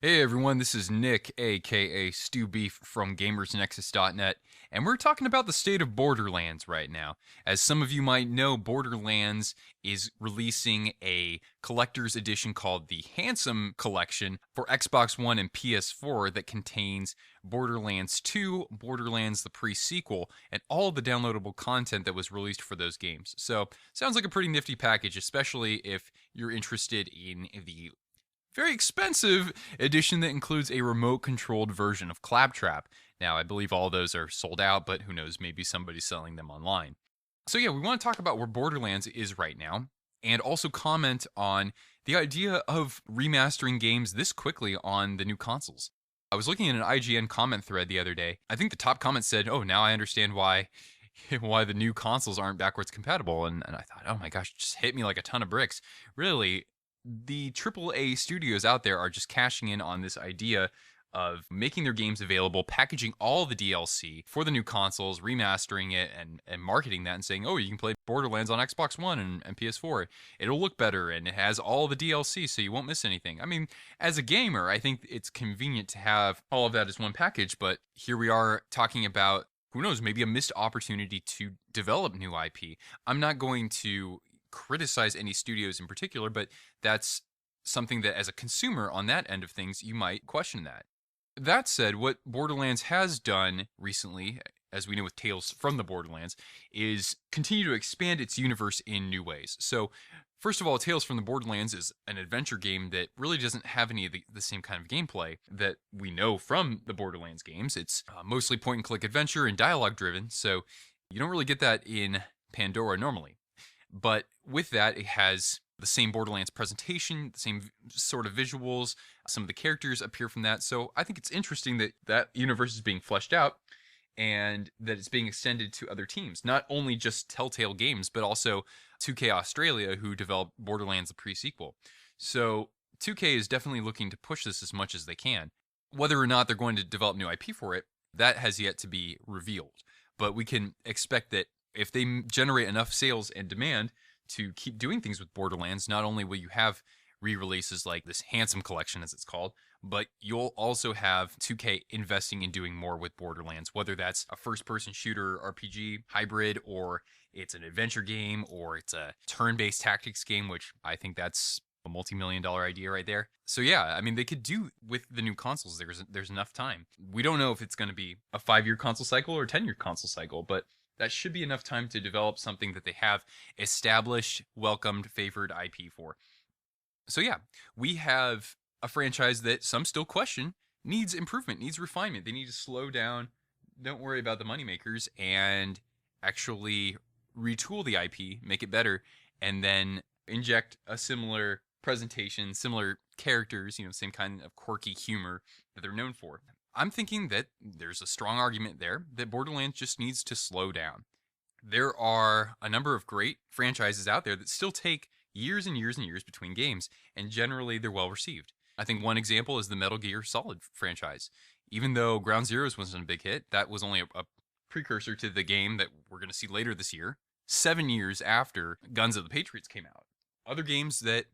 Hey everyone, this is Nick, aka Stu Beef from GamersNexus.net, and we're talking about the state of Borderlands right now. As some of you might know, Borderlands is releasing a collector's edition called the Handsome Collection for Xbox One and PS4 that contains Borderlands 2, Borderlands the pre-sequel, and all the downloadable content that was released for those games. So, sounds like a pretty nifty package, especially if you're interested in the very expensive edition that includes a remote controlled version of Claptrap. Now, I believe all those are sold out, but who knows, maybe somebody's selling them online. So, yeah, we want to talk about where Borderlands is right now and also comment on the idea of remastering games this quickly on the new consoles. I was looking at an IGN comment thread the other day. I think the top comment said, "Oh, now I understand why the new consoles aren't backwards compatible." And I thought, oh my gosh, it just hit me like a ton of bricks. Really, the AAA studios out there are just cashing in on this idea of making their games available, packaging all the DLC for the new consoles, remastering it, and marketing that and saying, oh, you can play Borderlands on Xbox One and PS4. It'll look better, and it has all the DLC, so you won't miss anything. I mean, as a gamer, I think it's convenient to have all of that as one package, but here we are talking about, who knows, maybe a missed opportunity to develop new IP. I'm not going to criticize any studios in particular, but that's something that as a consumer on that end of things, you might question that. That said, what Borderlands has done recently, as we know with Tales from the Borderlands, is continue to expand its universe in new ways. So, first of all, Tales from the Borderlands is an adventure game that really doesn't have any of the same kind of gameplay that we know from the Borderlands games. It's mostly point-and-click adventure and dialogue-driven, so you don't really get that in Pandora normally. But with that, it has the same Borderlands presentation, the same sort of visuals. Some of the characters appear from that. So I think it's interesting that that universe is being fleshed out and that it's being extended to other teams. Not only just Telltale Games, but also 2K Australia, who developed Borderlands the pre-sequel. So 2K is definitely looking to push this as much as they can. Whether or not they're going to develop new IP for it, that has yet to be revealed. But we can expect that if they generate enough sales and demand to keep doing things with Borderlands, not only will you have re-releases like this Handsome Collection, as it's called, but you'll also have 2K investing in doing more with Borderlands, whether that's a first-person shooter RPG hybrid, or it's an adventure game, or it's a turn-based tactics game, which I think that's a multi-million-dollar idea right there. So yeah, I mean, they could do with the new consoles. There's enough time. We don't know if it's going to be a 5-year console cycle or a 10-year console cycle, but that should be enough time to develop something that they have established, welcomed, favored IP for. So yeah, we have a franchise that some still question needs improvement, needs refinement. They need to slow down, don't worry about the moneymakers, and actually retool the IP, make it better, and then inject a similar presentation, similar characters, same kind of quirky humor that they're known for. I'm thinking that there's a strong argument there that Borderlands just needs to slow down. There are a number of great franchises out there that still take years and years and years between games, and generally they're well received. I think one example is the Metal Gear Solid franchise. Even though Ground Zeroes wasn't a big hit, that was only a precursor to the game that we're going to see later this year, 7 years after Guns of the Patriots came out. Other games that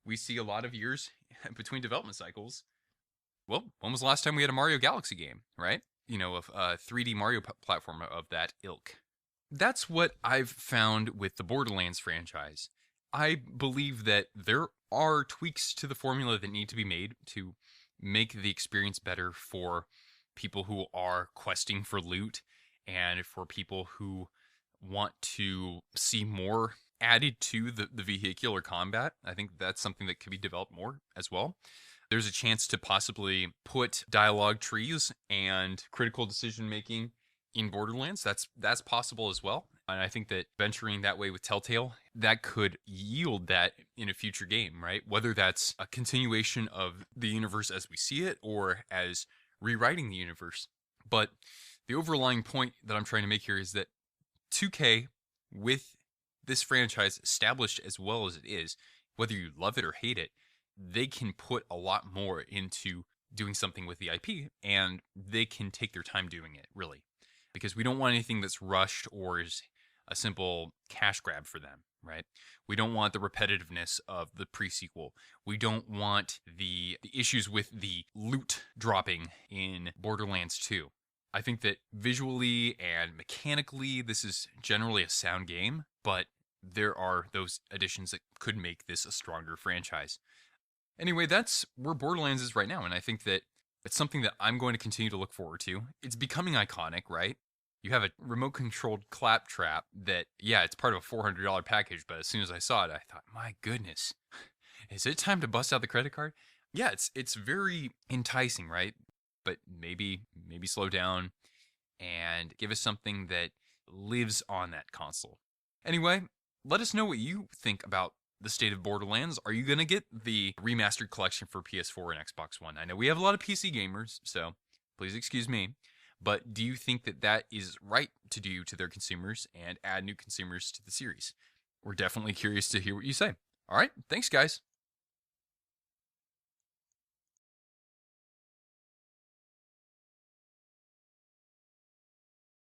we see a lot of years between development cycles. Well, when was the last time we had a Mario Galaxy game, right? A 3D Mario platform of that ilk. That's what I've found with the Borderlands franchise. I believe that there are tweaks to the formula that need to be made to make the experience better for people who are questing for loot and for people who want to see more added to the vehicular combat. I think that's something that could be developed more as well. There's a chance to possibly put dialogue trees and critical decision making in Borderlands. That's possible as well. And I think that venturing that way with Telltale, that could yield that in a future game, right? Whether that's a continuation of the universe as we see it or as rewriting the universe. But the overlying point that I'm trying to make here is that 2K, with this franchise established as well as it is, whether you love it or hate it, they can put a lot more into doing something with the IP, and they can take their time doing it, really. Because we don't want anything that's rushed or is a simple cash grab for them, right? We don't want the repetitiveness of the pre-sequel. We don't want the issues with the loot dropping in Borderlands 2. I think that visually and mechanically, this is generally a sound game, but there are those additions that could make this a stronger franchise. Anyway, that's where Borderlands is right now, and I think that it's something that I'm going to continue to look forward to. It's becoming iconic, right? You have a remote-controlled claptrap that, yeah, it's part of a $400 package, but as soon as I saw it, I thought, my goodness, is it time to bust out the credit card? Yeah, it's very enticing, right? But maybe slow down and give us something that lives on that console. Anyway, let us know what you think about the state of Borderlands. Are you going to get the remastered collection for PS4 and Xbox One? I know we have a lot of PC gamers, so please excuse me. But do you think that that is right to do to their consumers and add new consumers to the series? We're definitely curious to hear what you say. All right, thanks, guys.